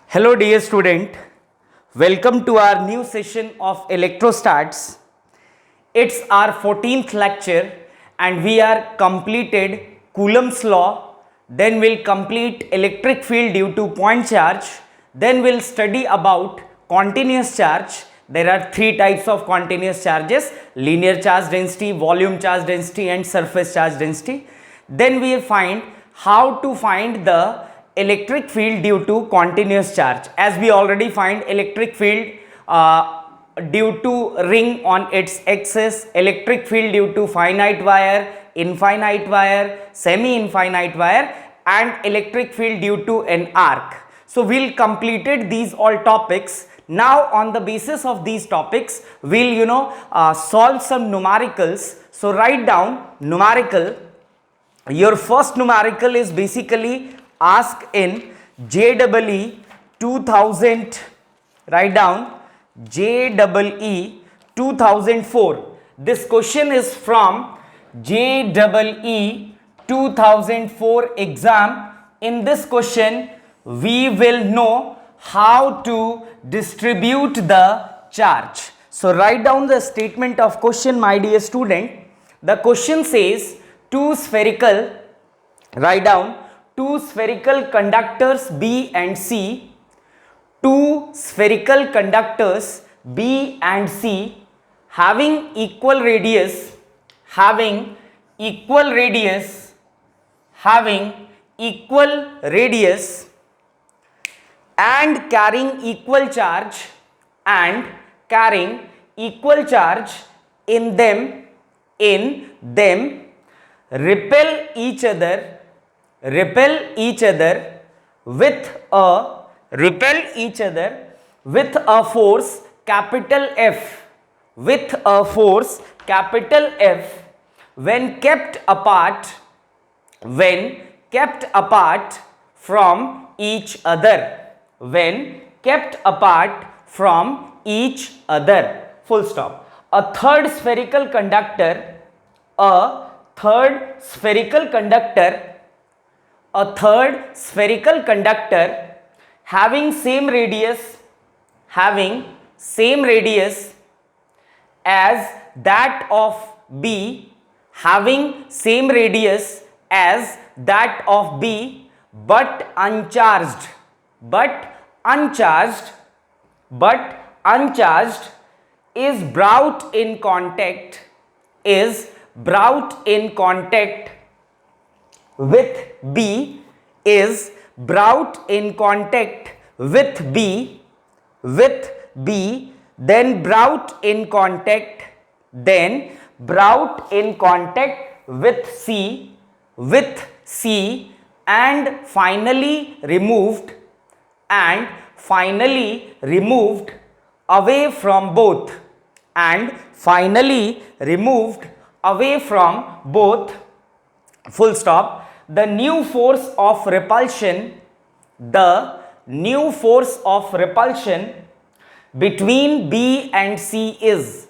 Hello dear student, welcome to our new session of electrostats. It's our 14th lecture and we are completed Coulomb's law, then we'll complete electric field due to point charge, then we'll study about continuous charge. There are three types of continuous charges: linear charge density, volume charge density and surface charge density. Then we find how to find the electric field due to continuous charge, as we already find electric field due to ring on its axis, electric field due to finite wire, infinite wire, semi-infinite wire and electric field due to an arc. So we'll completed these all topics. Now on the basis of these topics we'll solve some numericals. So write down numerical. Your first numerical is basically asked in JEE 2000. Write down JEE 2004. This question is from JEE 2004 exam. In this question we will know how to distribute the charge. So write down the statement of question, my dear student. The question says write down two spherical conductors B and C, two spherical conductors B and C having equal radius, and carrying equal charge in them repel each other with a force capital F, when kept apart from each other, full stop. A third spherical conductor having same radius as that of B, but uncharged is brought in contact with B, then brought in contact with C and finally removed away from both, full stop. The new force of repulsion between B and C is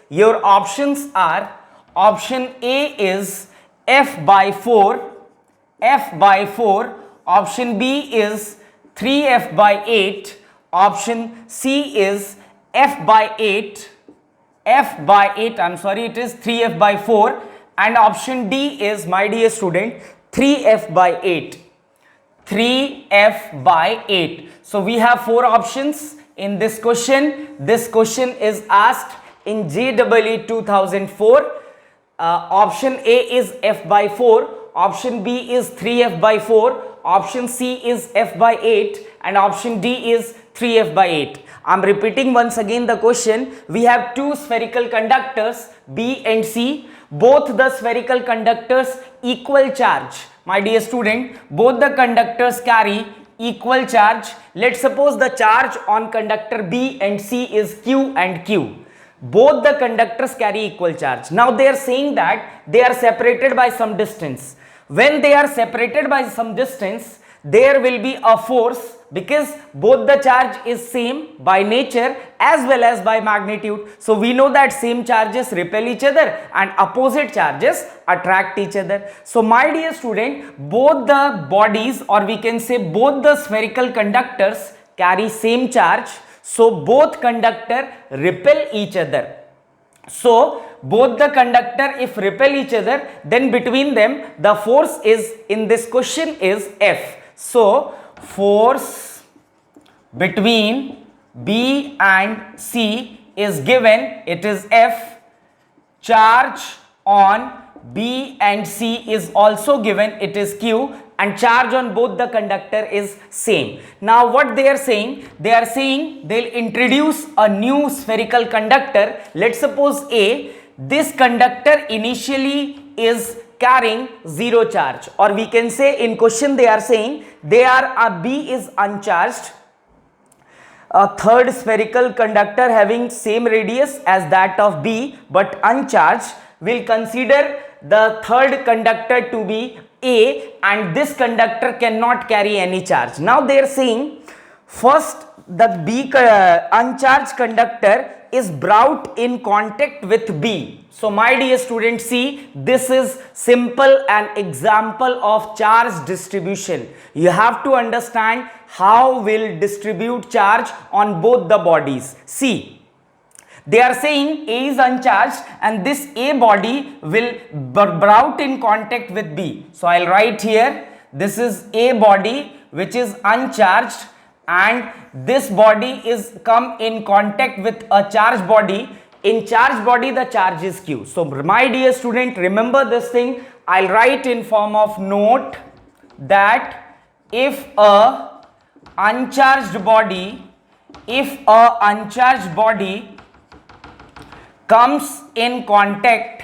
your options are: option A is F by 4, option B is 3F by 8, option C is F by 8, it is 3F by 4, and option D is, my dear student, 3F by 8. So we have four options in this question. This question is asked in JEE 2004. Option A is F by 4, option B is 3F by 4, option C is F by 8 and option D is 3F by 8. I am repeating once again the question. We have two spherical conductors B and C. Both the spherical conductors equal charge. My dear student, both the conductors carry equal charge. Let's suppose the charge on conductor B and C is Q and Q. Both the conductors carry equal charge. Now they are saying that they are separated by some distance. When they are separated by some distance, there will be a force because both the charge is same by nature as well as by magnitude. So we know that same charges repel each other and opposite charges attract each other. So my dear student, both the bodies, or we can say both the spherical conductors, carry same charge. So both conductor repel each other. So both the conductor if repel each other, then between them the force is in this question is F. So force between B and C is given, it is F. Charge on B and C is also given, it is Q, and charge on both the conductor is same. Now what they are saying? They are saying they'll introduce a new spherical conductor. Let's suppose A, this conductor initially is carrying zero charge, or we can say in question they are saying B is uncharged. A third spherical conductor having same radius as that of B but uncharged, will consider the third conductor to be A, and this conductor cannot carry any charge. Now they are saying first the uncharged conductor is brought in contact with B. So my dear student, see, this is simple an example of charge distribution. You have to understand how will distribute charge on both the bodies. See, they are saying A is uncharged and this A body will brought in contact with B. So I'll write here, this is A body which is uncharged, and this body is come in contact with a charged body. In charged body the charge is Q. So my dear student, remember this thing. I'll write in form of note that if a uncharged body comes in contact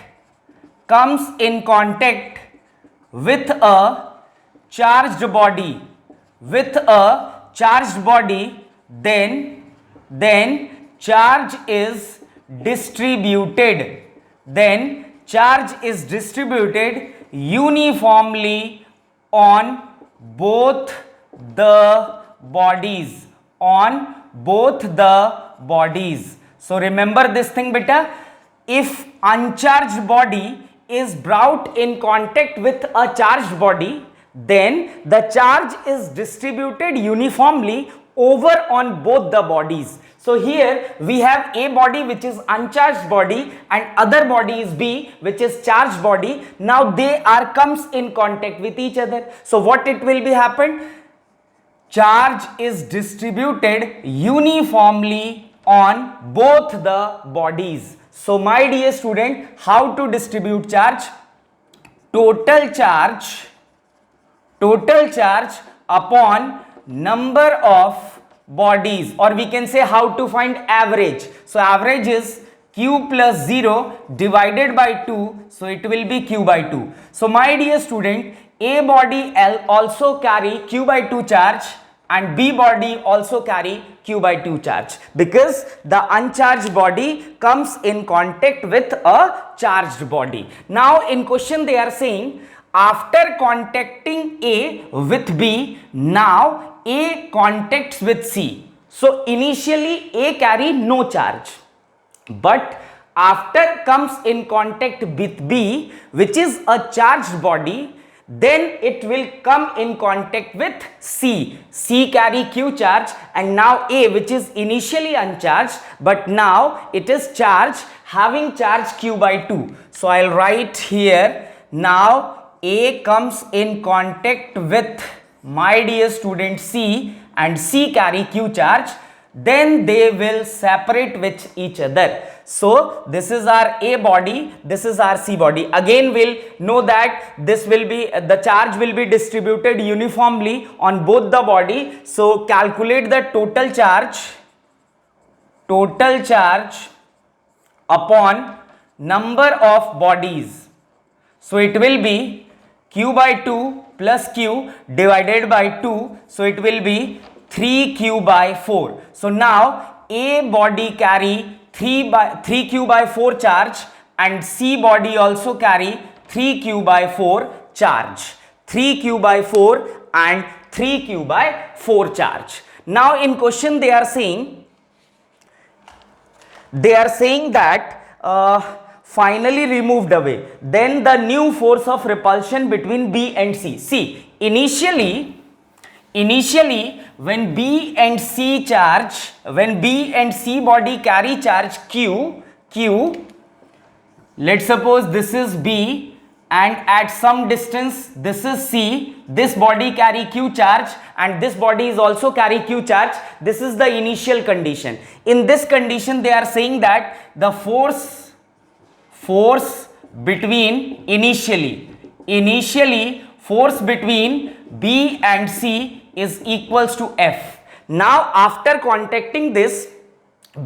with a charged body, then charge is distributed uniformly on both the bodies. So remember this thing beta, if uncharged body is brought in contact with a charged body, then the charge is distributed uniformly over on both the bodies. So here we have A body which is uncharged body and other body is B which is charged body. Now they are comes in contact with each other. So what it will be happen? Charge is distributed uniformly on both the bodies. So my dear student, how to distribute charge? Total charge upon number of bodies, or we can say how to find average. So average is Q plus 0 divided by 2, so it will be Q by 2. So my dear student, A body L also carry Q by 2 charge and B body also carry Q by 2 charge, because the uncharged body comes in contact with a charged body. Now in question they are saying, after contacting A with B, now A contacts with C. So initially A carry no charge, but after comes in contact with B which is a charged body, then it will come in contact with C. C carry Q charge, and now A which is initially uncharged but now it is charged having charge Q by 2. So I'll write here, now A comes in contact with my dear student C and C carry Q charge, then they will separate with each other. So this is our A body, this is our C body. Again we'll know that this will be the charge will be distributed uniformly on both the body. So calculate the total charge upon number of bodies. So it will be Q by 2 plus Q divided by 2, so it will be 3Q by 4. So now A body carry 3Q by 4 charge and C body also carry 3Q by 4 charge. 3Q by 4 and 3q by 4 charge. Now in question they are saying that finally removed away, then the new force of repulsion between B and C. See, initially when B and C body carry charge q, let's suppose this is B and at some distance this is C, this body carry q charge and this body is also carry q charge. This is the initial condition. In this condition they are saying that the force between initially force between B and C is equals to F. Now after contacting this,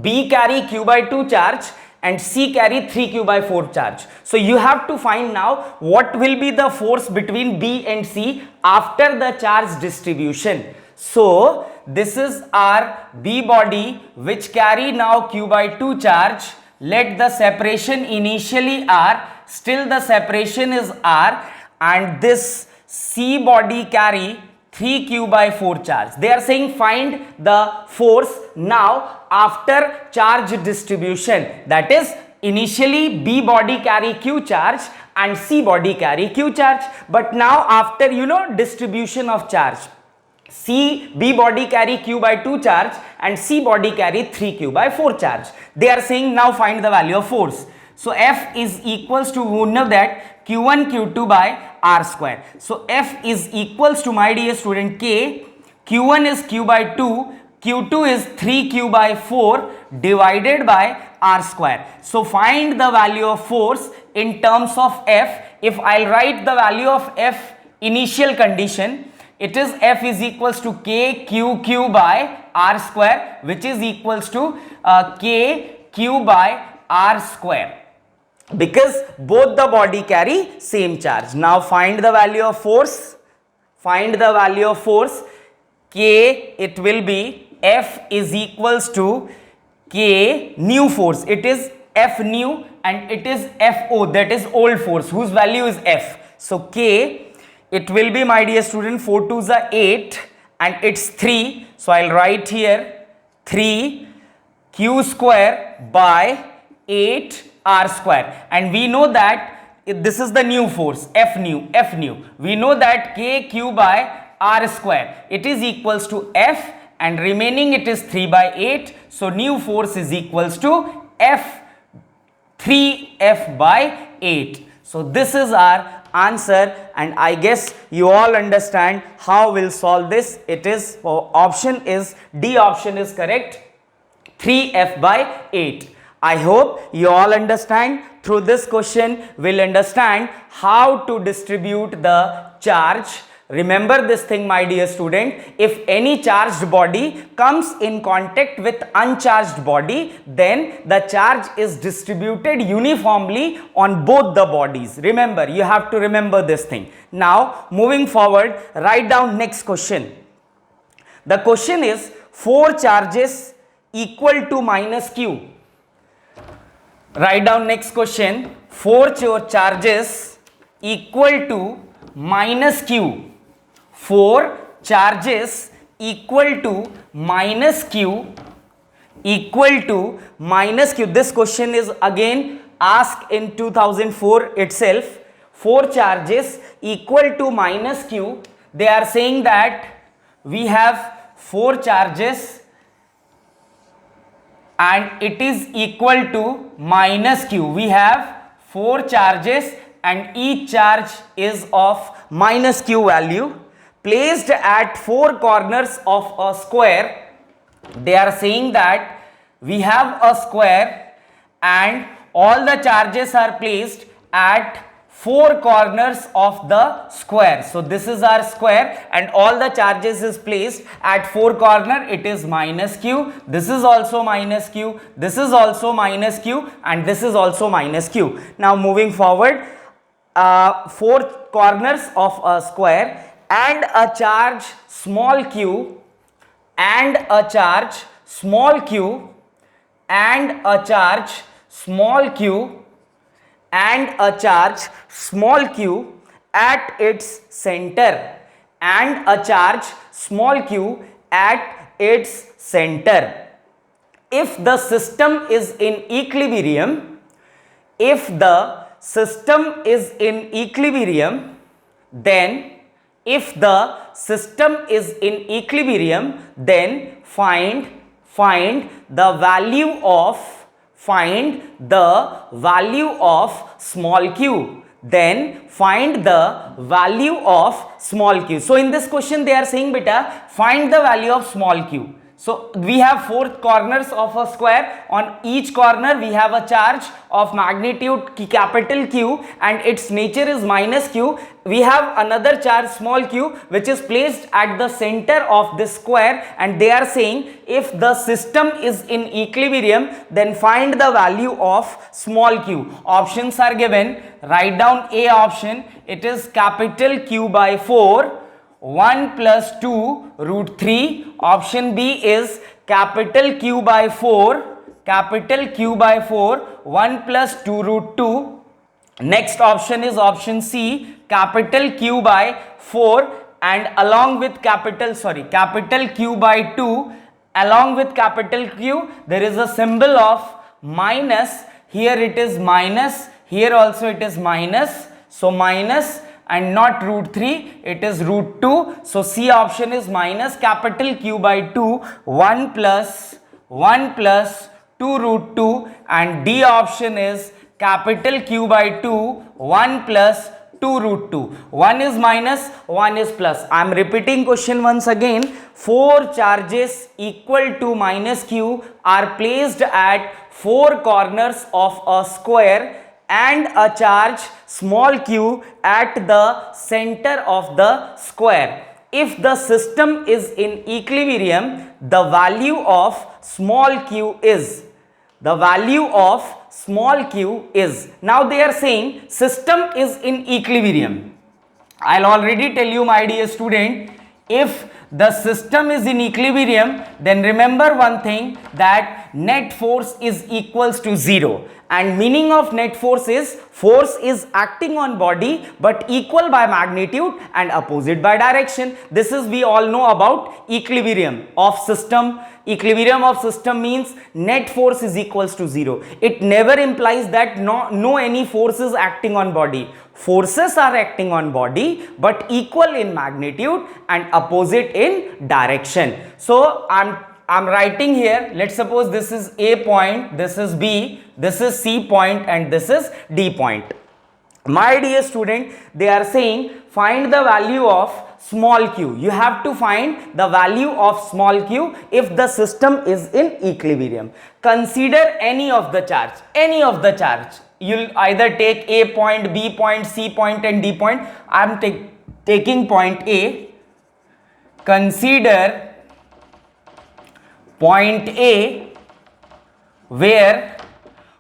B carry q by 2 charge and C carry 3q by 4 charge. So you have to find now what will be the force between B and C after the charge distribution. So this is our B body which carry now q by 2 charge. Let the separation initially R, still the separation is R, and this C body carry 3q by 4 charge. They are saying find the force now after charge distribution. That is, initially B body carry q charge and C body carry q charge. But now after distribution of charge, B body carry q by 2 charge and C body carry 3q by 4 charge. They are saying now find the value of force. So F is equals to, we know that q1 q2 by r square. So F is equals to, my dear student, K, q1 is q by 2, q2 is 3q by 4 divided by r square. So find the value of force in terms of F. If I'll write the value of F initial condition, it is F is equals to K q by r square, which is equals to K q by r square, because both the body carry same charge. Now find the value of force. K, it will be F is equals to K new force. It is F new and it is FO, that is old force, whose value is F. So K, it will be, my dear student, 4 2s are 8 and it's 3. So I'll write here 3 q square by 8 r square, and we know that this is the new force, F new. We know that K q by r square, it is equals to F, and remaining it is 3 by 8. So new force is equals to F 3F by 8. So this is our answer, and I guess you all understand how we'll solve this. It is option is D option is correct, 3F by 8. I hope you all understand. Through this question, we'll understand how to distribute the charge. Remember this thing, my dear student, if any charged body comes in contact with uncharged body, then the charge is distributed uniformly on both the bodies. Remember, you have to remember this thing. Now, moving forward, write down next question. The question is 4 charges equal to minus q. Write down next question, 4 charges equal to minus q. 4 charges equal to minus q This question is again asked in 2004 itself. 4 charges equal to minus q. They are saying that we have 4 charges and it is equal to minus q. We have 4 charges and each charge is of minus q value, placed at 4 corners of a square. They are saying that we have a square and all the charges are placed at 4 corners of the square. So this is our square and all the charges is placed at 4 corner. It is minus q. This is also minus q. This is also minus q and this is also minus q. Now moving forward, 4 corners of a square and a charge small q and a charge small q and a charge small q and a charge small q at its center, and a charge small q at its center. If the system is in equilibrium, if the system is in equilibrium, then if the system is in equilibrium, then find the value of small q. Then find the value of small q. So in this question they are saying, beta, find the value of small q. So we have 4 corners of a square. On each corner we have a charge of magnitude capital Q and its nature is minus q. We have another charge small q which is placed at the center of this square, and they are saying if the system is in equilibrium, then find the value of small q. Options are given. Write down A option. It is capital Q by 4. 1 plus 2 root 3. Option B is capital Q by 4, 1 plus 2 root 2. Next option is option C, capital Q by 4, and along with capital Q by 2, along with capital Q there is a symbol of minus. Here it is minus, here also it is minus, so minus, and not root 3, it is root 2. So C option is minus capital Q by 2, 1 plus 2 root 2, and D option is capital Q by 2, 1 plus 2 root 2. 1 is minus, 1 is plus. I am repeating question once again. 4 charges equal to minus q are placed at 4 corners of a square and a charge small q at the center of the square. If the system is in equilibrium, the value of small q is, now they are saying system is in equilibrium. I'll already tell you, my dear student, if the system is in equilibrium, then remember one thing, that net force is equals to 0. And meaning of net force is acting on body but equal by magnitude and opposite by direction. This is, we all know about equilibrium of system. Equilibrium of system means net force is equals to 0. It never implies that no any force is acting on body. Forces are acting on body but equal in magnitude and opposite in direction. So I'm writing here, let's suppose this is A point, this is B, this is C point, and this is D point. My dear student, they are saying find the value of small q. You have to find the value of small q if the system is in equilibrium. Consider any of the charge. You'll either take A point, B point, C point, and D point. I am taking point A. Consider point A where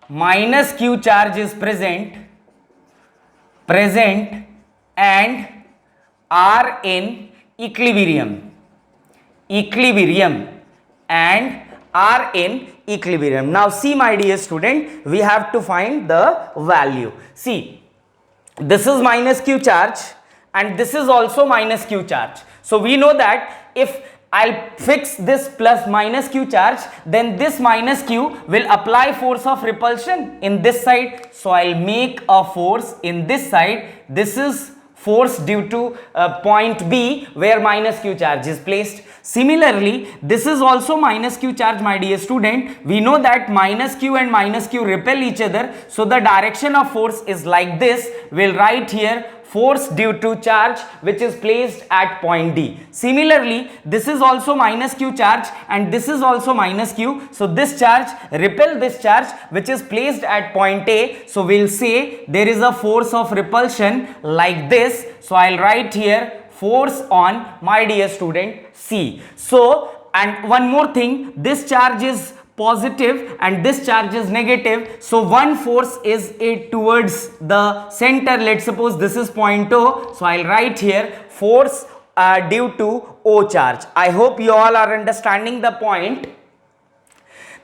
minus q charge is present and are in equilibrium and are in equilibrium. Now see, my dear student, we have to find the value. See, this is minus q charge and this is also minus q charge. So we know that if I'll fix this plus minus q charge, then this minus q will apply force of repulsion in this side. So I'll make a force in this side. This is force due to point B where minus q charge is placed. Similarly, this is also minus q charge, my dear student. We know that minus q and minus q repel each other. So the direction of force is like this. We'll write here force due to charge which is placed at point D. Similarly, this is also minus q charge and this is also minus q. So this charge repel this charge which is placed at point A. So we'll say there is a force of repulsion like this. So I'll write here force on, my dear student, C. So, and one more thing, this charge is positive and this charge is negative. So one force is towards the center. Let's suppose this is point O. So I'll write here force due to O charge. I hope you all are understanding the point.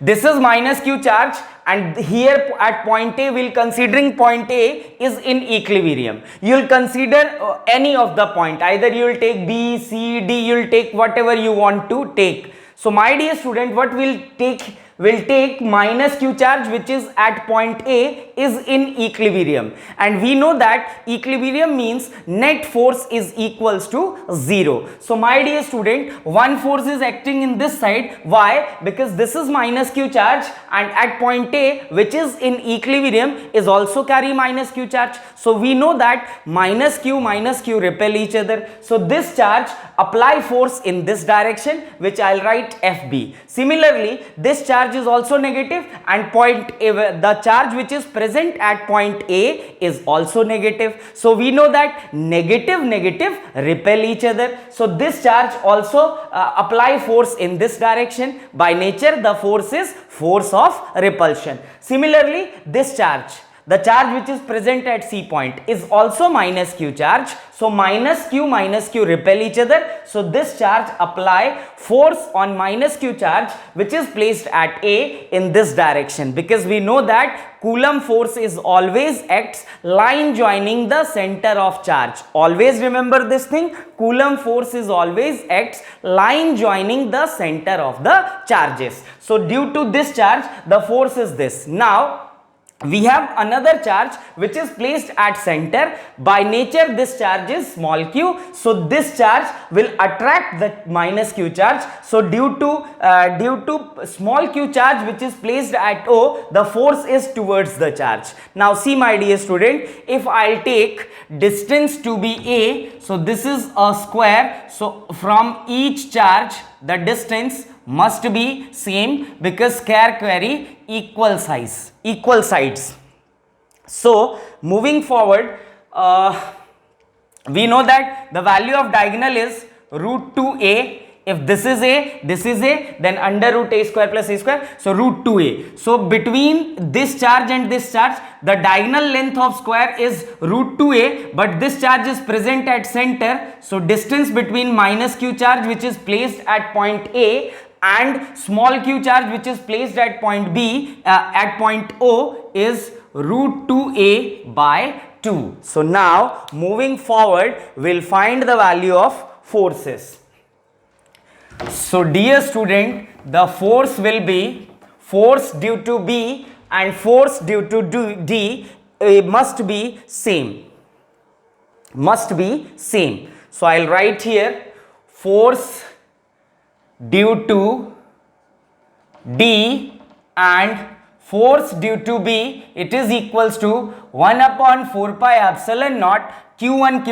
This is minus q charge, and here at point A, we'll considering point A is in equilibrium. You'll consider any of the point, either you'll take B, C, D, you'll take whatever you want to take. So my dear student, what we'll take minus q charge, which is at point A, is in equilibrium, and we know that equilibrium means net force is equals to 0. So my dear student, one force is acting in this side. Why? Because this is minus q charge, and at point A, which is in equilibrium, is also carry minus q charge. So we know that minus q repel each other. So this charge apply force in this direction, which I'll write FB. Similarly, this charge is also negative, and point A, the charge which is present at point A is also negative. So we know that negative repel each other. So this charge also apply force in this direction. By nature, the force is force of repulsion. Similarly, this charge, the charge which is present at C point, is also minus q charge. So minus q repel each other. So this charge apply force on minus q charge, which is placed at A in this direction, because we know that Coulomb force is always acts line joining the center of charge. Always remember this thing, Coulomb force is always acts line joining the center of the charges. So due to this charge, the force is this. Now we have another charge which is placed at center. By nature, this charge is small q, so this charge will attract the minus q charge. So due to small q charge which is placed at O, the force is towards the charge. Now see my dear student, if I'll take distance to be A, so this is a square, so from each charge the distance must be same, because square carry equal sides. So moving forward, we know that the value of diagonal is root 2a. If this is a, then under root a square plus a square, so root 2a. So between this charge and this charge, the diagonal length of square is root 2a, but this charge is present at center. So distance between minus q charge which is placed at point A and small q charge which is placed at point B, at point O, is root 2a by 2. So now moving forward, we'll find the value of forces. So dear student, the force will be force due to B and force due to D must be same. So I'll write here force due to D and force due to B, it is equals to 1 upon 4 pi epsilon naught q1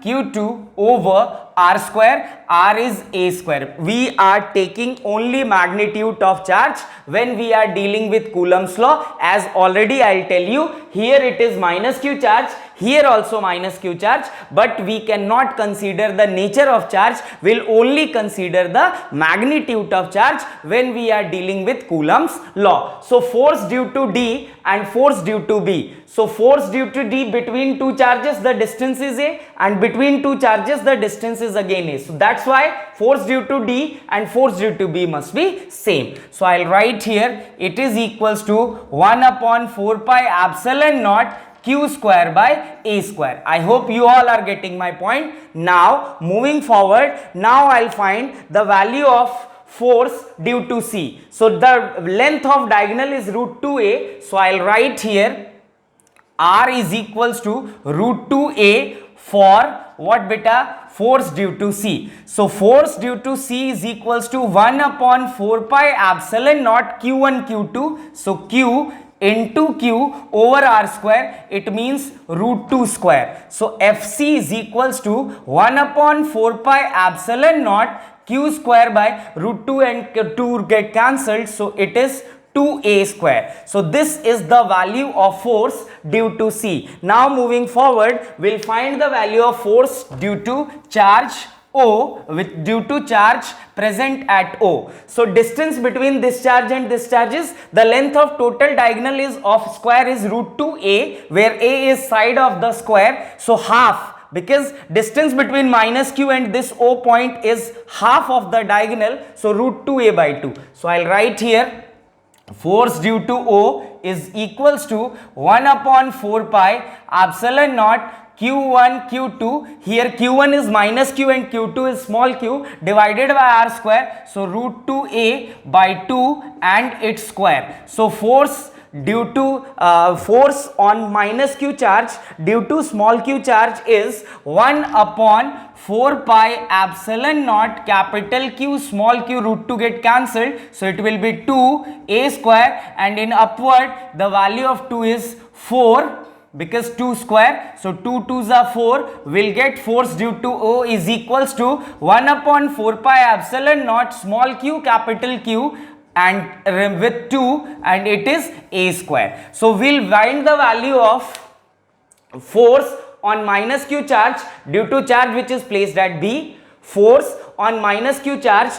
q2 over r square. R is a square. We are taking only magnitude of charge when we are dealing with Coulomb's law. As already I'll tell you, here it is minus q charge, here also minus q charge, but we cannot consider the nature of charge. We'll only consider the magnitude of charge when we are dealing with Coulomb's law. So force due to D and force due to B. So force due to D, between two charges the distance is A, and between two charges the distance is again A. So that's why force due to D and force due to B must be same. So I'll write here it is equals to 1 upon 4 pi epsilon naught q square by a square. I hope you all are getting my point. Now moving forward, now I'll find the value of force due to C. So the length of diagonal is root 2a. So I'll write here R is equals to root 2a for what beta? Force due to C. So force due to C is equals to 1 upon 4 pi epsilon naught q1 q2. So q into q over r square, it means root 2 square. So Fc is equals to 1 upon 4 pi epsilon naught q square by root 2, and 2 get cancelled, so it is 2a square. So this is the value of force due to C. Now moving forward, we'll find the value of force due to charge O, with due to charge present at O. So distance between this charge and this charge is, the length of total diagonal is of square is root 2a, where a is side of the square. So half because distance between minus q and this O point is half of the diagonal, so root 2a by 2. So I'll write here force due to O is equals to 1 upon 4 pi epsilon naught q1 q2, here q1 is minus q and q2 is small q, divided by r square, so root 2a by 2 and its square. So force due to force on minus q charge due to small q charge is 1 upon 4 pi epsilon naught capital Q small q, root 2 get cancelled, so it will be 2a square, and in upward the value of 2 is 4 because 2 square, so 2 2s are 4, will get force due to O is equals to 1 upon 4 pi epsilon naught small q capital Q and with 2, and it is a square. So we'll find the value of force on minus q charge due to charge which is placed at B, force on minus q charge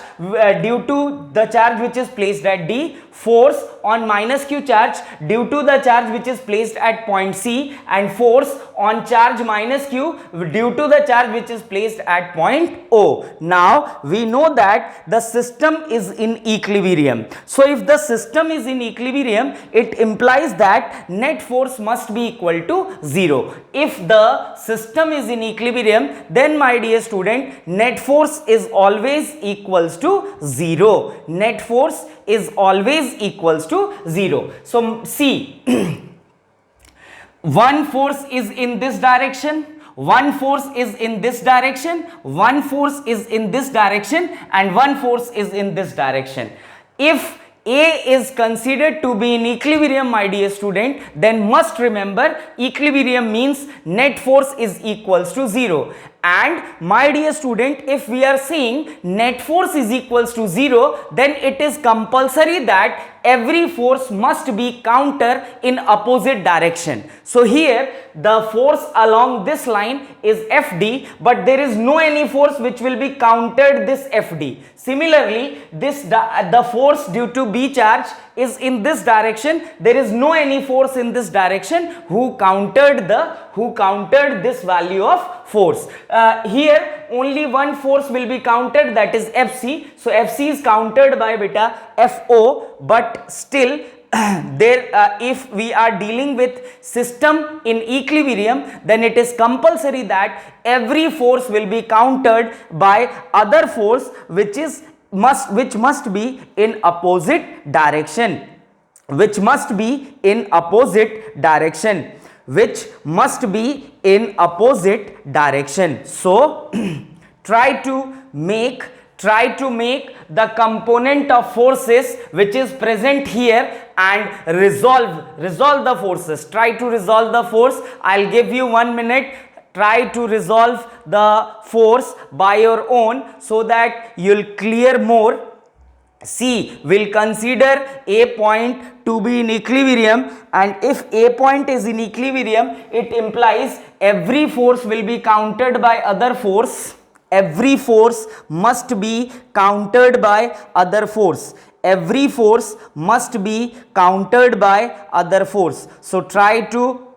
due to the charge which is placed at D, force on minus q charge due to the charge which is placed at point C, and force on charge minus q due to the charge which is placed at point O. Now we know that the system is in equilibrium. So if the system is in equilibrium, it implies that net force must be equal to 0. If the system is in equilibrium, then my dear student, net force is always equals to 0. Net force is always equals to 0. So see, one force is in this direction, one force is in this direction, one force is in this direction, and one force is in this direction. If A is considered to be in equilibrium, my dear student, then must remember equilibrium means net force is equals to 0. And my dear student, if we are saying net force is equals to 0, then it is compulsory that every force must be counter in opposite direction. So here the force along this line is Fd, but there is no any force which will be countered this Fd. Similarly, the force due to B charge is in this direction. There is no any force in this direction who countered this value of force. Here only one force will be counted, that is Fc. So Fc is countered by beta Fo, but still if we are dealing with system in equilibrium, then it is compulsory that every force will be countered by other force which must be in opposite direction, which must be in opposite direction. So try to make the component of forces which is present here and resolve the forces. Try to resolve the force. I'll give you 1 minute. Try to resolve the force by your own so that you'll clear more. See, we'll consider A point to be in equilibrium, and if A point is in equilibrium, it implies every force will be countered by other force. Every force must be countered by other force. Every force must be countered by other force. So try to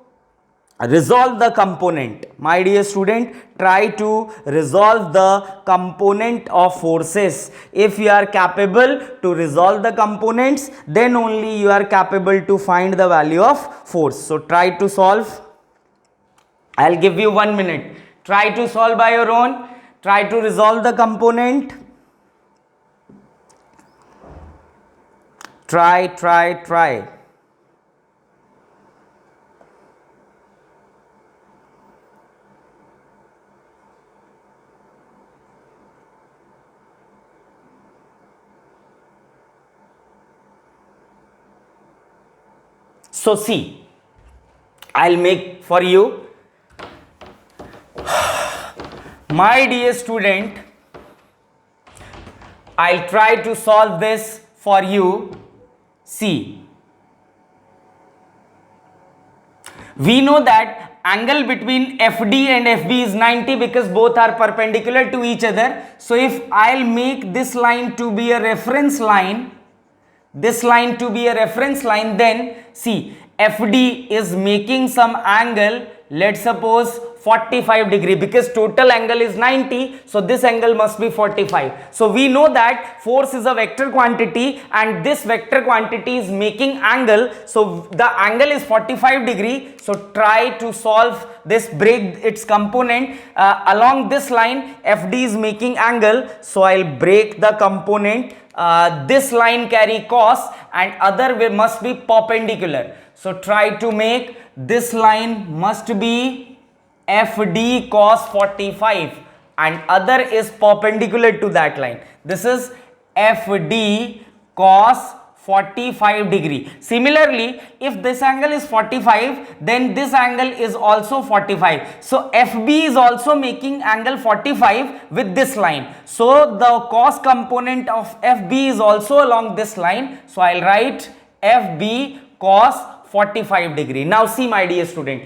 resolve the component. My dear student, try to resolve the component of forces. If you are capable to resolve the components, then only you are capable to find the value of force. So try to solve. I'll give you 1 minute. Try to solve by your own. Try to resolve the component. Try. So see, I'll make for you. My dear student, I'll try to solve this for you. See, we know that angle between FD and FB is 90 because both are perpendicular to each other. So if I'll make this line to be a reference line, then see, FD is making some angle let's suppose 45 degree, because total angle is 90, so this angle must be 45. So we know that force is a vector quantity and this vector quantity is making angle, so the angle is 45 degree. So try to solve this, break its component along this line. FD is making angle, so I'll break the component. This line carry cos and other way must be perpendicular, so try to make this line must be FD cos 45 and other is perpendicular to that line. This is FD cos 45 degree. Similarly, if this angle is 45, then this angle is also 45. So FB is also making angle 45 with this line. So the cos component of FB is also along this line. So I'll write FB cos 45 degree. Now see my dear student,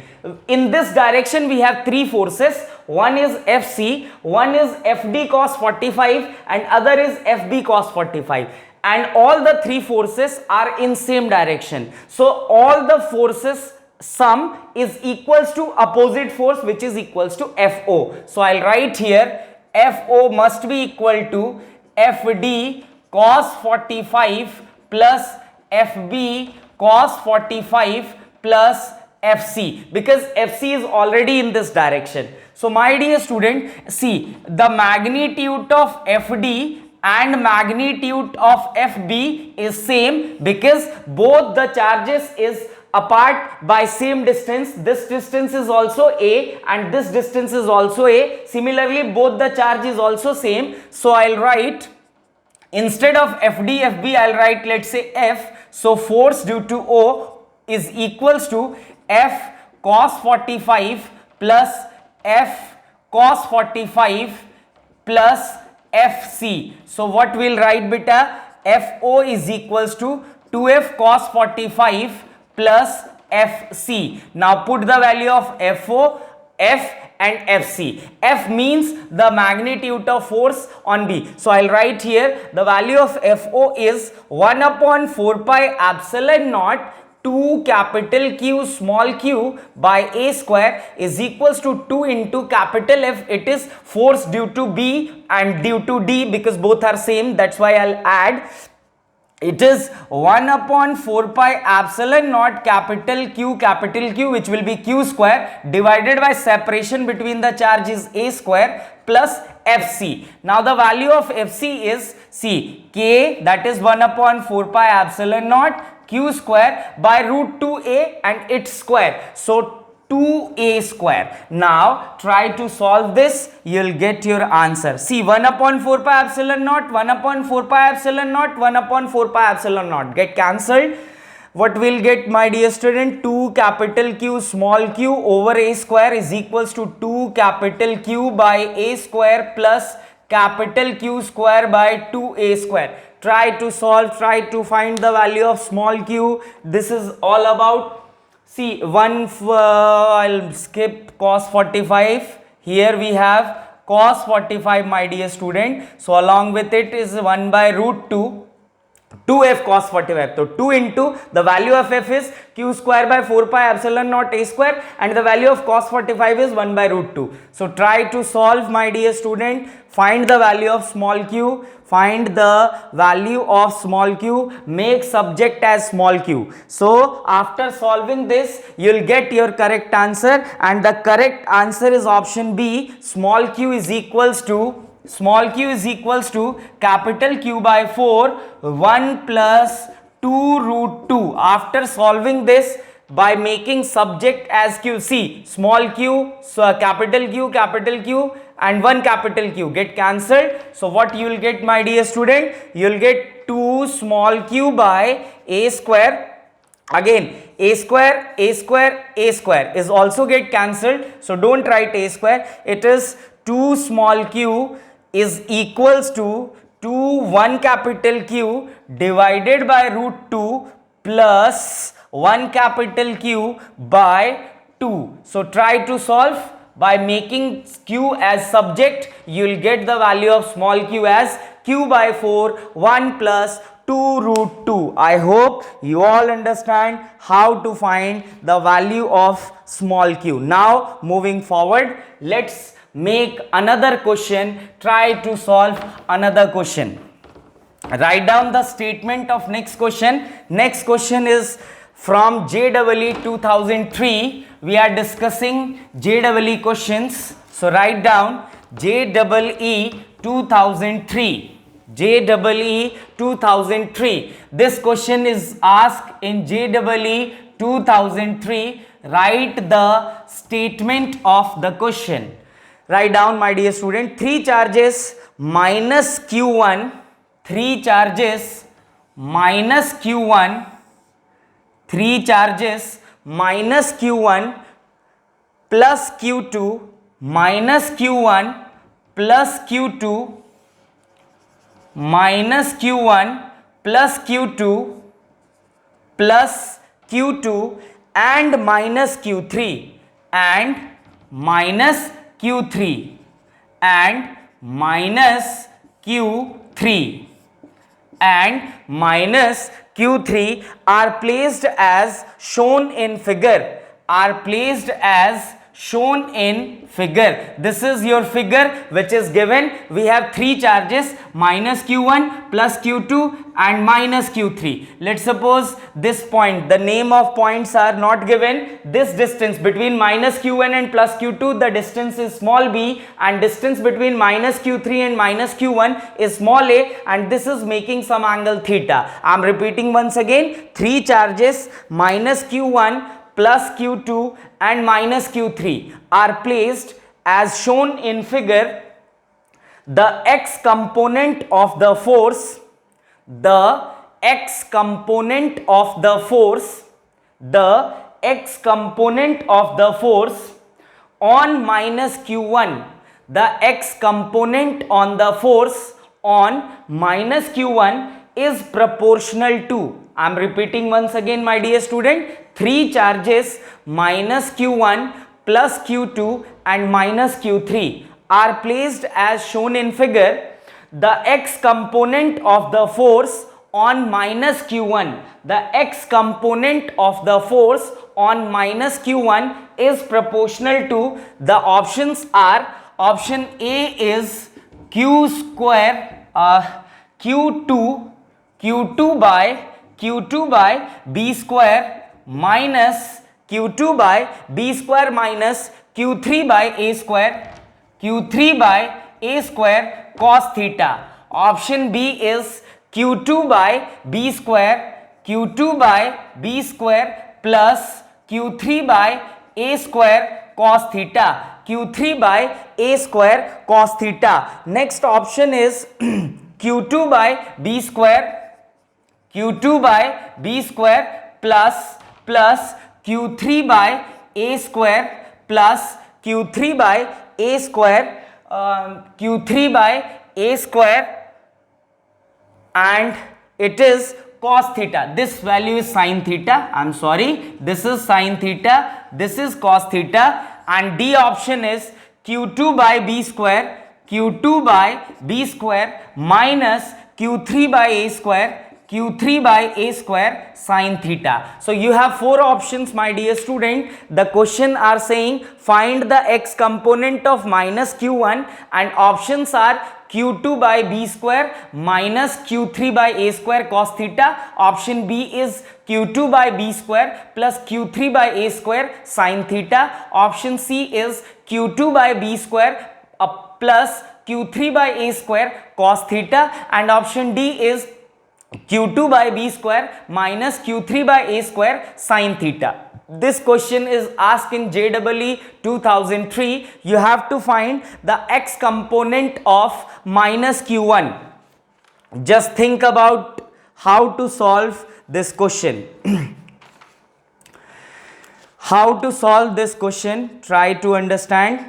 in this direction we have three forces. One is FC, one is FD cos 45 and other is FB cos 45, and all the three forces are in same direction. So all the forces sum is equals to opposite force, which is equals to FO. So I'll write here FO must be equal to FD cos 45 plus FB cos 45 plus FC, because FC is already in this direction. So my dear student, see, the magnitude of FD and magnitude of FB is same, because both the charges is apart by same distance. This distance is also A and this distance is also A. Similarly, both the charge is also same. So I'll write, instead of FD, FB, I'll write, let's say F. So force due to O is equals to F cos 45 plus F cos 45 plus FC. So what we'll write, beta? FO is equals to 2F cos 45 plus FC. Now put the value of FO, F and FC. F means the magnitude of force on B. So I'll write here the value of FO is 1 upon 4 pi epsilon naught 2 capital Q small q by A square is equals to 2 into capital F. It is force due to B and due to D, because both are same, that's why I'll add. It is 1 upon 4 pi epsilon naught capital Q, which will be Q square, divided by separation between the charge is A square plus FC. Now the value of FC is C, K, that is 1 upon 4 pi epsilon naught Q square by root 2A and its square. So 2A square. Now try to solve this, you'll get your answer. See, 1 upon 4 pi epsilon naught, 1 upon 4 pi epsilon naught, 1 upon 4 pi epsilon naught get cancelled. What we'll get, my dear student? 2 capital Q small q over A square is equals to 2 capital Q by A square plus capital Q square by 2A square. Try to solve, try to find the value of small q. This is all about, see, I'll skip cos 45. Here we have cos 45, my dear student. So along with it is 1 by root 2f cos 45. So 2 into the value of f is q square by 4 pi epsilon naught A square, and the value of cos 45 is 1 by root 2. So try to solve, my dear student. Find the value of small q. Find the value of small q. Make subject as small q. So after solving this, you'll get your correct answer, and the correct answer is option B. Small q is equals to capital Q by 4 1 plus 2 root 2. After solving this by making subject as q, see, small q, so capital Q and 1 capital Q get cancelled. So what you will get, my dear student? You will get 2 small q by A square. Again, A square is also get cancelled. So don't write A square. It is 2 small q is equals to 1 capital Q divided by root 2 plus 1 capital Q by 2. So try to solve by making q as subject. You will get the value of small q as q by 4 1 plus 2 root 2. I hope you all understand how to find the value of small q. Now moving forward, let's make another question, try to solve another question. Write down the statement of next question. Next question is from JEE 2003. We are discussing JEE questions. So write down JEE 2003. JEE 2003. This question is asked in JEE 2003. Write the statement of the question. Write down, my dear student, 3 charges minus q1, 3 charges minus q1, 3 charges minus q1 plus q2 minus q1 plus q2 minus q1 plus q2 plus q2 and minus q3 and minus q3 and minus q3 and minus q3 are placed as shown in figure, are placed as shown in figure. This is your figure which is given. We have 3 charges minus q1 plus q2 and minus q3. Let's suppose this point, the name of points are not given. This distance between minus q1 and plus q2, the distance is small b, and distance between minus q3 and minus q1 is small a, and this is making some angle theta. I am repeating once again, 3 charges minus q1 plus q2 and minus q3 are placed as shown in figure. The x component of the force, the x component of the force, the x component of the force on minus q1, the x component on the force on minus q1 is proportional to, I am repeating once again, my dear student, 3 charges minus q1 plus q2 and minus q3 are placed as shown in figure. The x component of the force on minus q1, the x component of the force on minus q1 is proportional to, the options are, option A is q square q2 by b square minus q2 by b square minus q3 by a square, q3 by a square cos theta. Option B is q2 by b square, q2 by b square plus q3 by a square cos theta, q3 by a square cos theta. Next option is q2 by b square, q2 by b square plus q3 by a square plus q3 by a square, q3 by a square, and it is cos theta. This value is sin theta. I am sorry, this is sin theta, this is cos theta, and D option is q2 by b square, q2 by b square minus q3 by a square, q3 by a square sin theta. So you have 4 options, my dear student. The question are saying find the x component of minus q1, and options are q2 by b square minus q3 by a square cos theta. Option B is q2 by b square plus q3 by a square sin theta. Option C is q2 by b square plus q3 by a square cos theta, and option D is q2 by b square minus q3 by a square sin theta. This question is asked in JEE 2003. You have to find the x component of minus q1. Just think about how to solve this question. How to solve this question? Try to understand.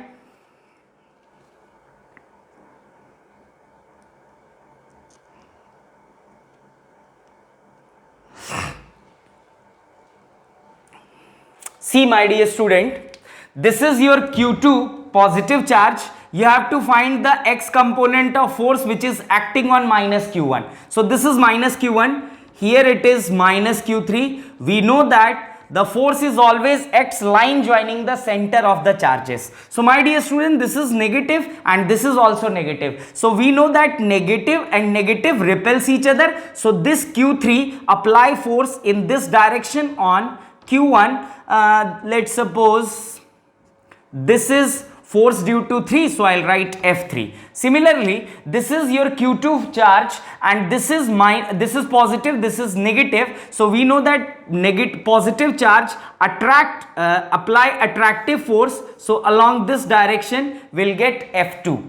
See, my dear student, this is your q2 positive charge you have to find the x component of force which is acting on minus q1. So this is minus q1, here it is minus q3. We know that the force is always x line joining the center of the charges. So my dear student, this is negative and this is also negative. So we know that negative and negative repels each other. So this q3 apply force in this direction on q1. Let's suppose this is force due to 3, so I'll write F3. Similarly, this is your Q2 charge and this is positive, this is negative. So we know that positive charge apply attractive force. So along this direction we'll get F2.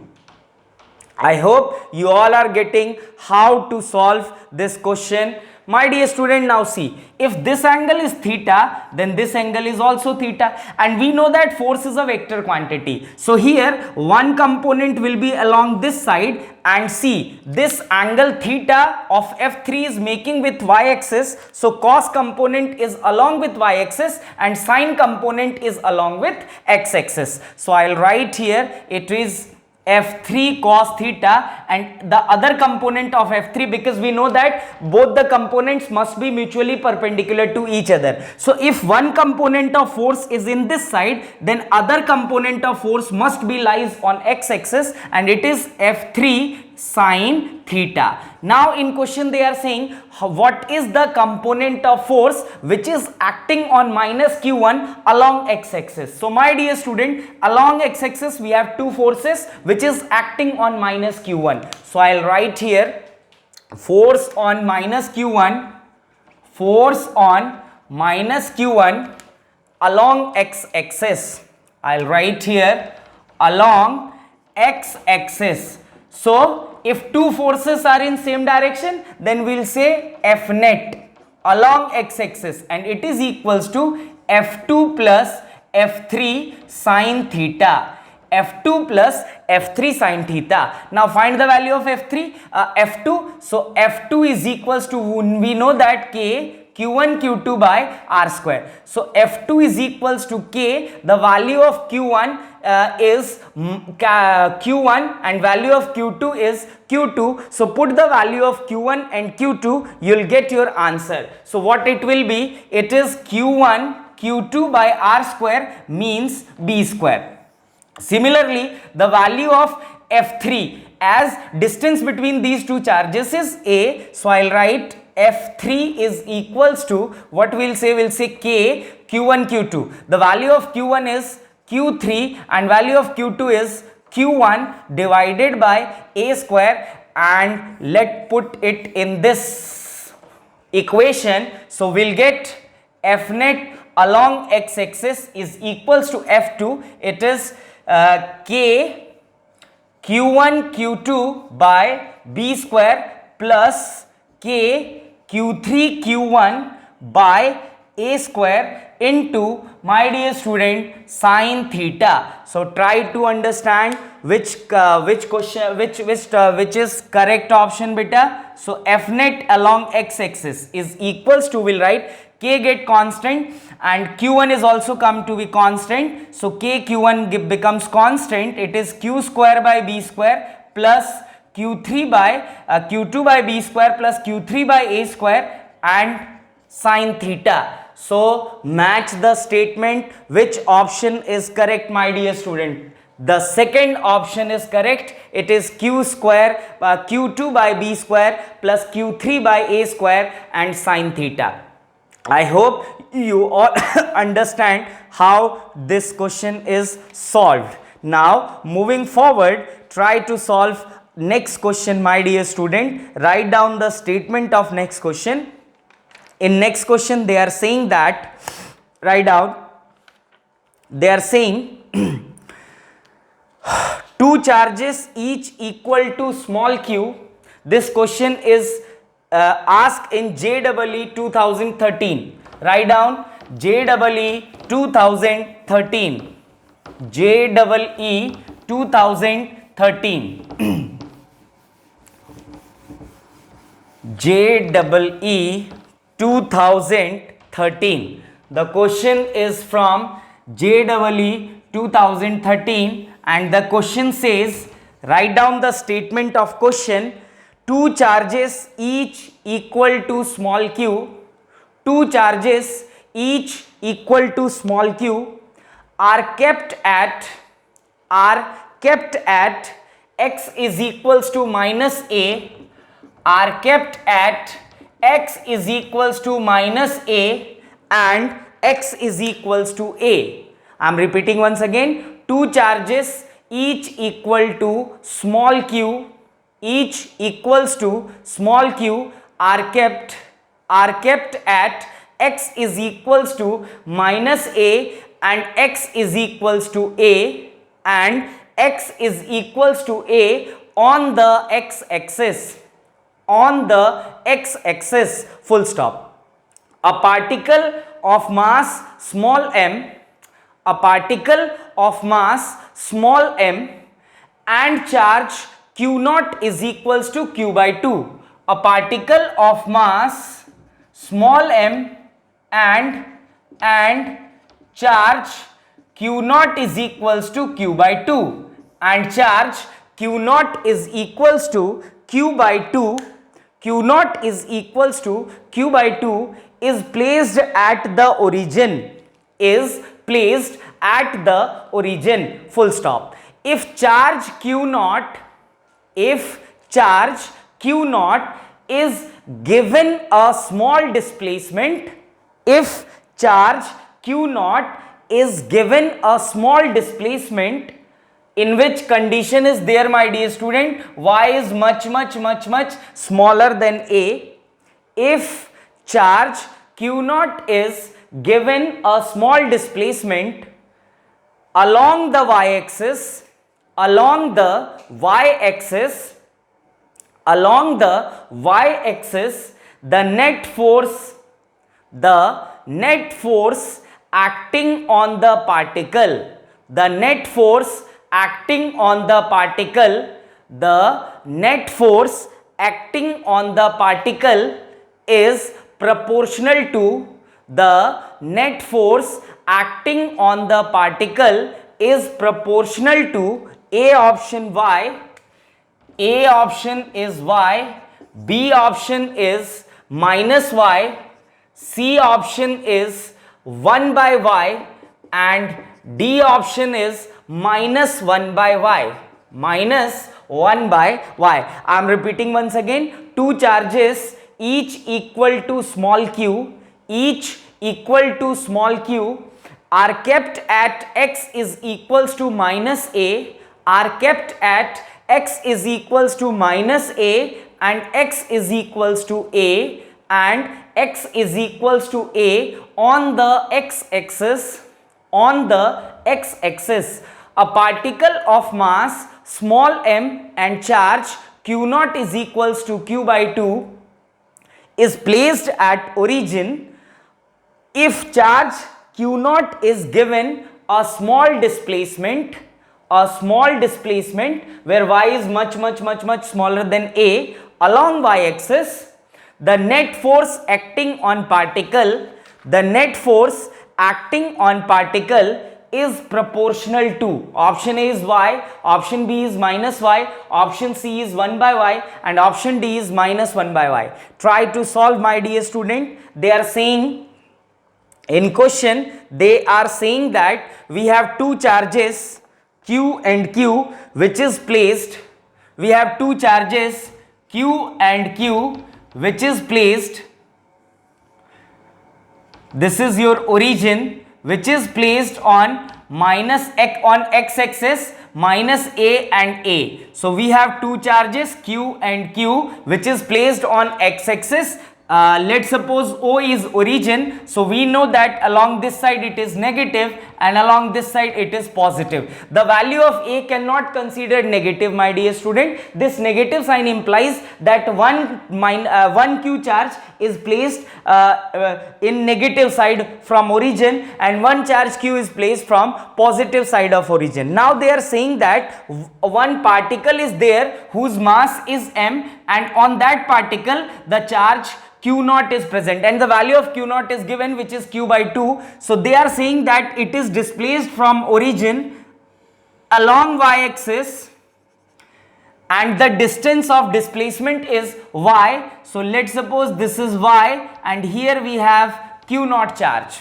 I hope you all are getting how to solve this question. My dear student, now see, if this angle is theta, then this angle is also theta, and we know that force is a vector quantity. So here one component will be along this side, and see, this angle theta of F3 is making with y-axis. So cos component is along with y-axis and sine component is along with x-axis. So I'll write here it is F3 cos theta and the other component of F3, because we know that both the components must be mutually perpendicular to each other. So if one component of force is in this side, then other component of force must be lies on x-axis, and it is F3 sine theta. Now in question they are saying what is the component of force which is acting on minus q1 along x-axis. So my dear student, along x-axis we have two forces which is acting on minus q1. So I'll write here force on minus q1, force on minus q1 along x-axis. I'll write here along x-axis. So if two forces are in same direction, then we'll say F net along x-axis, and it is equals to F2 plus F3 sine theta. F2 plus F3 sine theta. Now find the value of F3, F2. So F2 is equals to, we know that K Q1 Q2 by R square. So F2 is equals to K. The value of Q1 is Q1 and value of Q2 is Q2. So put the value of Q1 and Q2, you'll get your answer. So what it will be? It is Q1 Q2 by R square means B square. Similarly, the value of F3, as distance between these two charges is A, so I'll write F3 is equals to, what we'll say K Q1 Q2. The value of Q1 is Q3 and value of Q2 is Q1 divided by A square, and let put it in this equation. So we'll get F net along x-axis is equals to F2. It is K Q1 Q2 by B square plus K Q3 Q1 by A square into, my dear student, sine theta. So try to understand which question which is correct option beta. So F net along x-axis is equals to, we'll write K get constant and Q1 is also come to be constant. So K Q1 becomes constant. It is Q square by B square plus Q2 by B square plus Q3 by A square and sine theta. So match the statement. Which option is correct, my dear student? The second option is correct. It is Q square Q2 by B square plus Q3 by A square and sine theta. I hope you all understand how this question is solved. Now moving forward, try to solve next question, my dear student. Write down the statement of next question. In next question they are saying that, write down, they are saying two charges each equal to small q. This question is asked in JEE 2013. Write down JEE 2013. JEE 2013. JEE 2013. The question is from JEE 2013, and the question says, write down the statement of question. Two charges each equal to small q, two charges each equal to small q are kept at x is equals to minus a, are kept at x is equals to minus a and x is equals to a. I am repeating once again. Two charges each equal to small q, each equals to small q are kept at x is equals to minus a and x is equals to a, and x is equals to a on the x-axis, full stop. A particle of mass small m, a particle of mass small m and charge q naught is equals to q by 2. A particle of mass small m and charge q naught is equals to q by 2, and charge q naught is equals to q by 2, q naught is equals to q by 2 is placed at the origin, full stop. If charge q naught is given a small displacement, if charge q naught is given a small displacement, in which condition is there, my dear student? Y is much smaller than a. If charge q naught is given a small displacement along the y-axis, the net force acting on the particle, the net force acting on the particle is proportional to A option y, A option is y, B option is minus y, C option is 1 by y, and D option is minus 1 by y, I am repeating once again. Two charges each equal to small q, are kept at x is equals to minus a, and x is equals to a, and x is equals to a on the x-axis, A particle of mass small m and charge q naught is equals to q by 2 is placed at origin. If charge q naught is given a small displacement where y is much smaller than a along y-axis, the net force acting on particle is proportional to, option A is y, option B is minus y, option C is 1 by y, and option D is minus 1 by y. Try to solve, my dear student. They are saying in question, they are saying that we have two charges q and q which is placed, we have two charges q and q which is placed, this is your origin, which is placed on x-axis minus a and a. So we have two charges q and q which is placed on x-axis. Let's suppose O is origin, so we know that along this side it is negative and along this side it is positive. The value of A cannot consider negative, my dear student. This negative sign implies that one q charge is placed in negative side from origin and one charge q is placed from positive side of origin. Now they are saying that one particle is there whose mass is m, and on that particle the charge q naught is present and the value of q naught is given, which is q by 2. So they are saying that it is displaced from origin along y-axis and the distance of displacement is y. So let's suppose this is y and here we have q naught charge.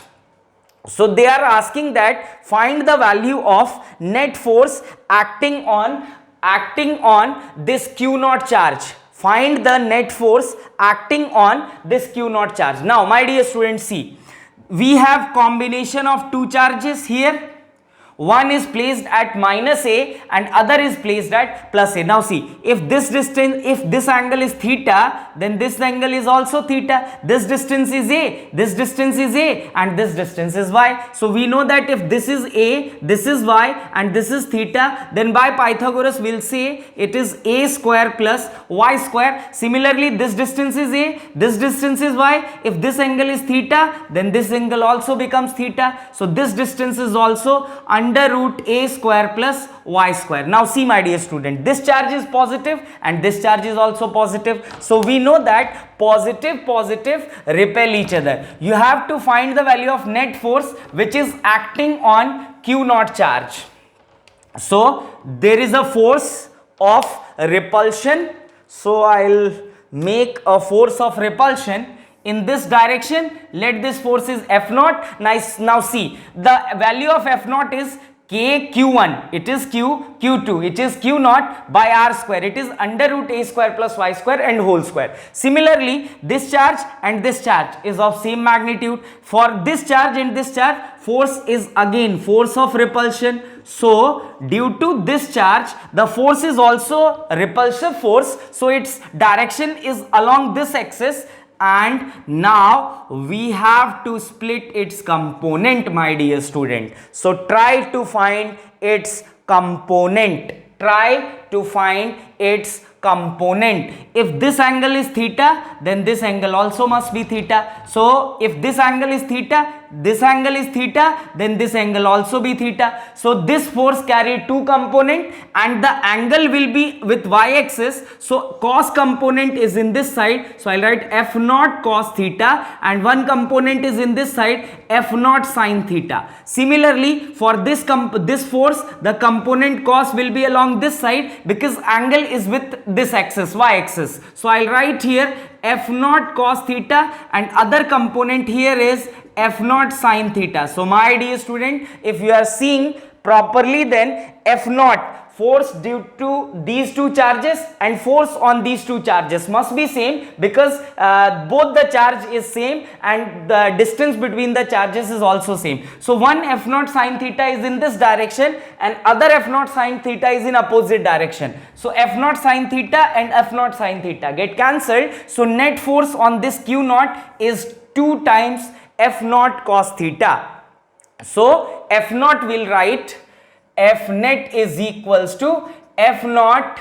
So they are asking that find the value of net force acting on this q naught charge. Find the net force acting on this q naught charge. Now my dear students, see, we have combination of two charges here. One is placed at minus a and other is placed at plus a. Now see, if this angle is theta, then this angle is also theta. This distance is a, this distance is a, and this distance is y. So we know that if this is a, this is y, and this is theta, then by Pythagoras we'll say it is a square plus y square. Similarly, this distance is a, this distance is y. If this angle is theta, then this angle also becomes theta. So this distance is also under root a square plus y square. Now see my dear student, this charge is positive and this charge is also positive. So we know that positive repel each other. You have to find the value of net force which is acting on q naught charge. So there is a force of repulsion. So I'll make a force of repulsion in this direction. Let this force is F naught. Nice. Now see, the value of F naught is k q1, it is q, q2, it is q naught by r square, it is under root a square plus y square and whole square. Similarly, this charge and this charge is of same magnitude. For this charge and this charge, force is again force of repulsion. So due to this charge, the force is also a repulsive force. So its direction is along this axis. And now we have to split its component, my dear student. So try to find its component. Try to find its component. If this angle is theta, then this angle also must be theta. So if this angle is theta, this angle is theta, then this angle also be theta. So this force carry two component and the angle will be with y-axis. So cos component is in this side. So I'll write F naught cos theta and one component is in this side, F naught sin theta. Similarly, for this force, the component cos will be along this side because angle is with this axis, y-axis. So I'll write here F naught cos theta and other component here is F naught sin theta. So my dear student, if you are seeing properly, then F naught, force due to these two charges and force on these two charges must be same because both the charge is same and the distance between the charges is also same. So one F naught sin theta is in this direction and other F naught sin theta is in opposite direction. So F naught sin theta and F naught sin theta get cancelled. So net force on this q naught is 2 times F naught cos theta. So F naught will write F net is equals to F naught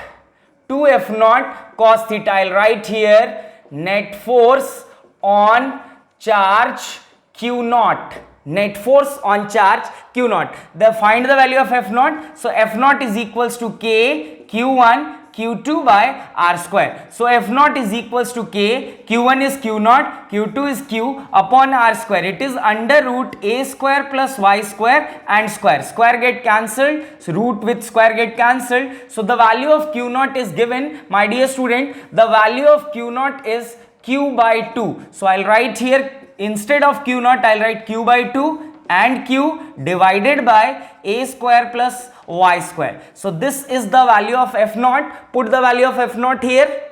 2 F naught cos theta. I'll write here net force on charge q naught. Net force on charge q naught. Find the value of F naught. So F naught is equals to k q1 q2 by r square. So F naught is equals to k, q1 is q naught, q2 is q upon r square. It is under root a square plus y square and square. Square get cancelled, so root with square get cancelled. So the value of q naught is given, my dear student, the value of q naught is q by 2. So I'll write here, instead of q naught, I'll write q by 2 and q divided by a square plus y square. So this is the value of F naught. Put the value of F naught here.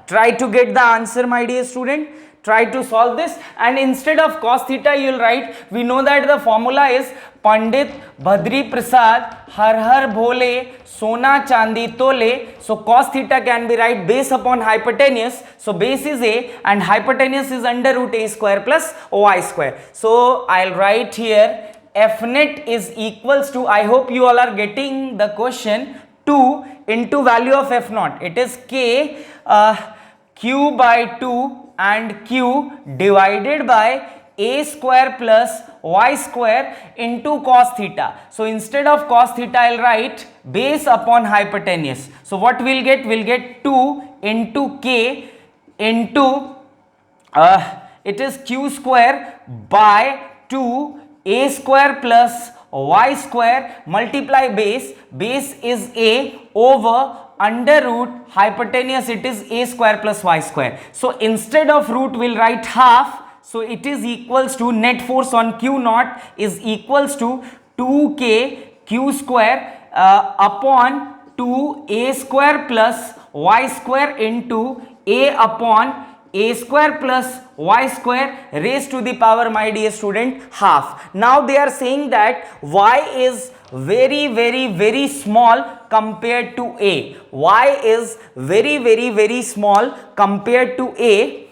Try to get the answer, my dear student. Try to solve this, and instead of cos theta you will write, we know that the formula is Pandit Bhadri Prasad Har Har Bhole Sona Chandi Tole. So cos theta can be write base upon hypotenuse. So base is a and hypotenuse is under root a square plus y square. So I'll write here F net is equals to, I hope you all are getting the question, 2 into value of F naught. It is k q by 2 and q divided by a square plus y square into cos theta. So instead of cos theta I'll write base upon hypotenuse. So what we'll get? We'll get 2 into k into it is q square by 2 a square plus y square multiply base, base is a, over under root hypotenuse, it is a square plus y square. So instead of root we'll write half, so it is equals to net force on q naught is equals to 2k q square upon 2a square plus y square into a upon a square plus y square raised to the power, my dear student, half. Now they are saying that y is very small compared to a. Y is very small compared to a.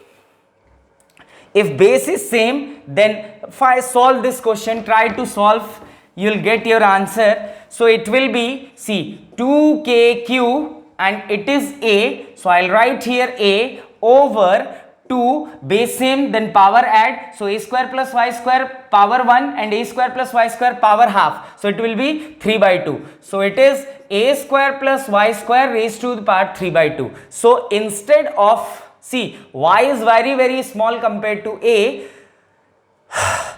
If base is same, then if I solve this question, try to solve, you will get your answer. So it will be, see, 2kq and it is a, so I'll write here a over 2, base same, then power add, so a square plus y square power 1 and a square plus y square power half, so it will be 3 by 2. So it is a square plus y square raised to the power 3 by 2. So instead of, see, y is very small compared to a,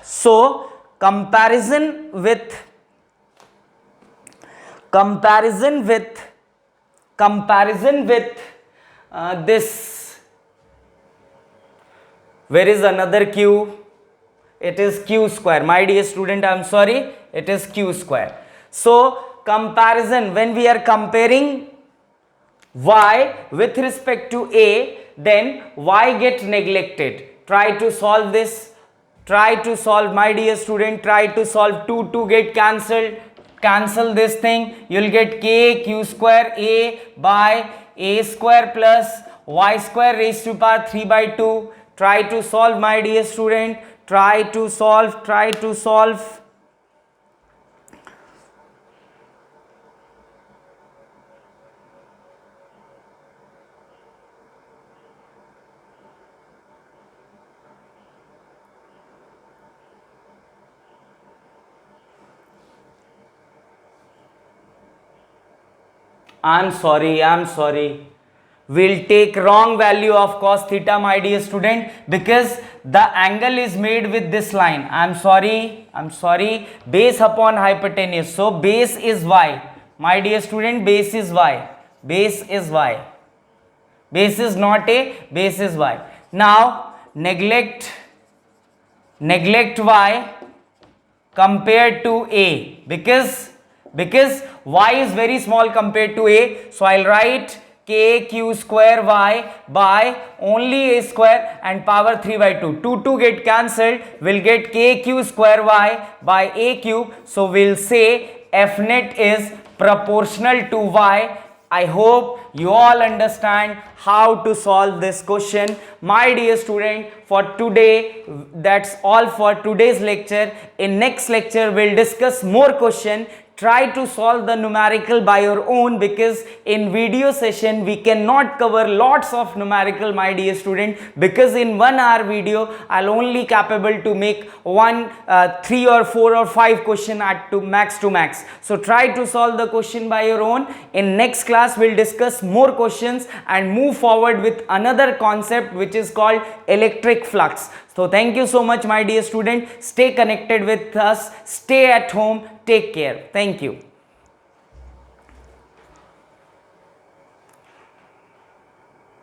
so comparison with this, where is another q? It is q square, my dear student, I am sorry, it is q square. So comparison, when we are comparing y with respect to a, then y get neglected. Try to solve this, try to solve, my dear student, try to solve. 2 get cancelled, cancel this thing, you will get k q square a by a square plus y square raised to power 3 by 2. Try to solve, my dear student, try to solve. I'm sorry. We'll take wrong value of cos theta, my dear student, because the angle is made with this line. I'm sorry. Base upon hypotenuse. So base is y. My dear student, base is y. Base is not a, base is y. Now neglect y compared to a, because y is very small compared to a, so I'll write k q square y by only a square and power 3 by 2. 2 get cancelled, we'll get k q square y by a cube, so we'll say f net is proportional to y. I hope you all understand how to solve this question. My dear student, for today, that's all for today's lecture. In next lecture, we'll discuss more question. Try to solve the numerical by your own, because in video session we cannot cover lots of numerical, my dear student, because in 1 hour video I'll only capable to make 3 or 4 or 5 question at to max. So try to solve the question by your own. In next class we'll discuss more questions and move forward with another concept which is called electric flux. So thank you so much, my dear student. Stay connected with us, stay at home, take care. Thank you.